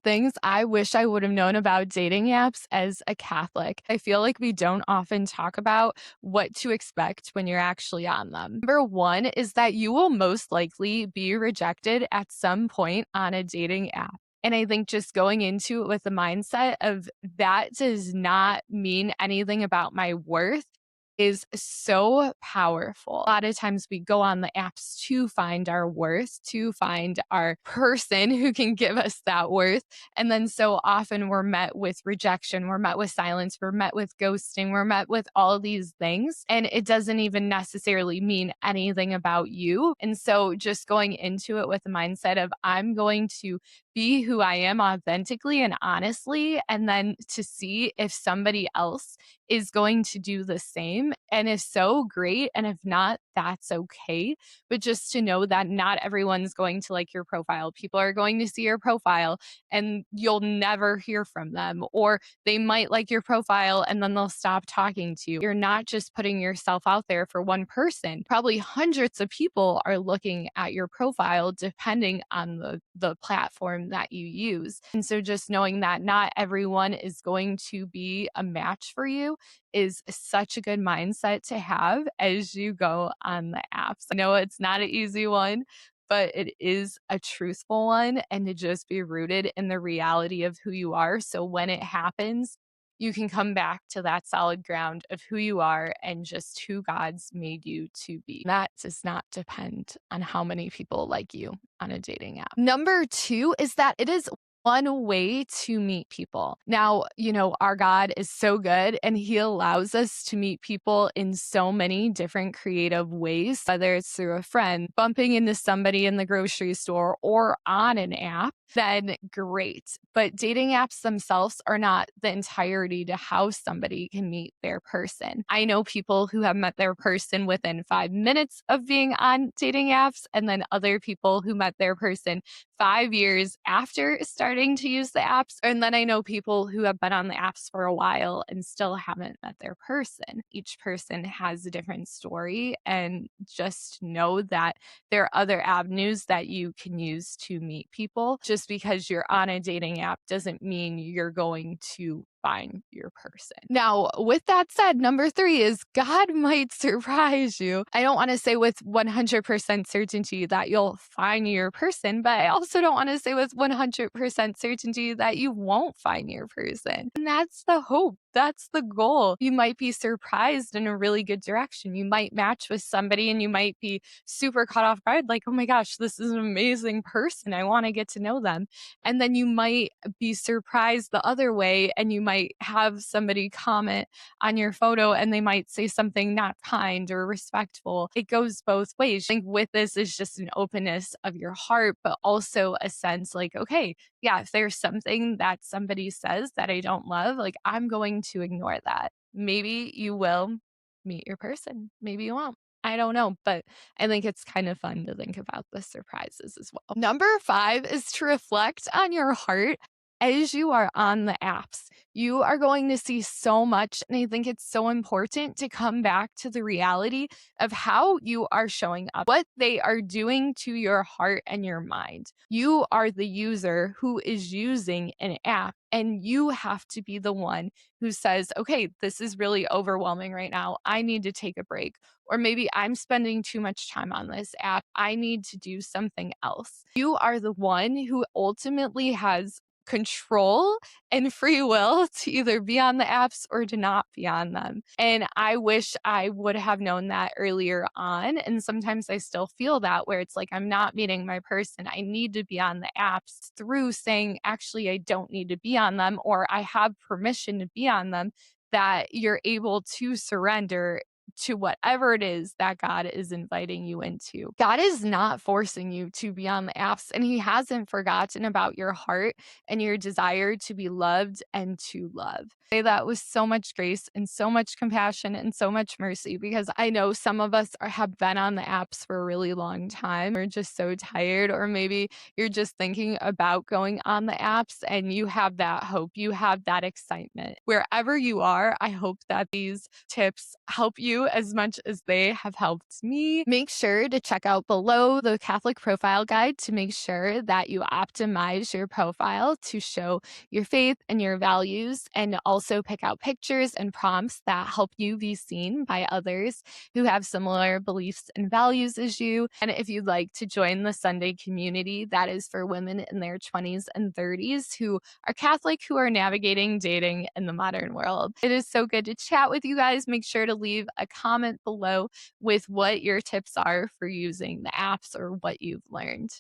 Things I wish I would have known about dating apps as a Catholic. I feel like we don't often talk about what to expect when you're actually on them. Number one is that you will most likely be rejected at some point on a dating app. And I think just going into it with the mindset of that does not mean anything about my worth is so powerful. A lot of times we go on the apps to find our worth, to find our person who can give us that worth. And then so often we're met with rejection, we're met with silence, we're met with ghosting, we're met with all these things. And it doesn't even necessarily mean anything about you. And so just going into it with the mindset of I'm going to be who I am authentically and honestly, and then to see if somebody else is going to do the same. And if so, great. And if not, that's okay. But just to know that not everyone's going to like your profile. People are going to see your profile and you'll never hear from them, or they might like your profile and then they'll stop talking to you. You're not just putting yourself out there for one person. Probably hundreds of people are looking at your profile depending on the platform that you use. And so just knowing that not everyone is going to be a match for you is such a good mindset to have as you go on the apps. I know it's not an easy one, but it is a truthful one, and to just be rooted in the reality of who you are. So when it happens, you can come back to that solid ground of who you are and just who God's made you to be. That does not depend on how many people like you on a dating app. Number two is that it is one way to meet people. Now, our God is so good and he allows us to meet people in so many different creative ways, whether it's through a friend, bumping into somebody in the grocery store, or on an app, then great. But dating apps themselves are not the entirety to how somebody can meet their person. I know people who have met their person within 5 minutes of being on dating apps, and then other people who met their person 5 years after starting to use the apps. And then I know people who have been on the apps for a while and still haven't met their person. Each person has a different story, and just know that there are other avenues that you can use to meet people. Just because you're on a dating app doesn't mean you're going to find your person. Now, with that said, number three is God might surprise you. I don't want to say with 100% certainty that you'll find your person, but I also don't want to say with 100% certainty that you won't find your person. And that's the hope. That's the goal. You might be surprised in a really good direction. You might match with somebody and you might be super caught off guard, like, oh my gosh, this is an amazing person. I want to get to know them. And then you might be surprised the other way, and you might have somebody comment on your photo and they might say something not kind or respectful. It goes both ways. I think with this is just an openness of your heart, but also a sense like, okay, yeah, if there's something that somebody says that I don't love, like I'm going to ignore that. Maybe you will meet your person. Maybe you won't. I don't know, but I think it's kind of fun to think about the surprises as well. Number five is to reflect on your heart as you are on the apps. You are going to see so much, and I think it's so important to come back to the reality of how you are showing up, what they are doing to your heart and your mind. You are the user who is using an app, and you have to be the one who says, okay, this is really overwhelming right now. I need to take a break. Or maybe I'm spending too much time on this app. I need to do something else. You are the one who ultimately has control and free will to either be on the apps or to not be on them. And I wish I would have known that earlier on. And sometimes I still feel that, where it's like I'm not meeting my person. I need to be on the apps, through saying, actually, I don't need to be on them, or I have permission to be on them, that you're able to surrender to whatever it is that God is inviting you into. God is not forcing you to be on the apps, and he hasn't forgotten about your heart and your desire to be loved and to love. I say that with so much grace and so much compassion and so much mercy, because I know some of us have been on the apps for a really long time. We're just so tired, or maybe you're just thinking about going on the apps and you have that hope, you have that excitement. Wherever you are, I hope that these tips help you you as much as they have helped me. Make sure to check out below the Catholic Profile Guide to make sure that you optimize your profile to show your faith and your values, and also pick out pictures and prompts that help you be seen by others who have similar beliefs and values as you. And if you'd like to join the Sunday community, that is for women in their 20s and 30s who are Catholic, who are navigating dating in the modern world. It is so good to chat with you guys. Make sure to leave a comment below with what your tips are for using the apps or what you've learned.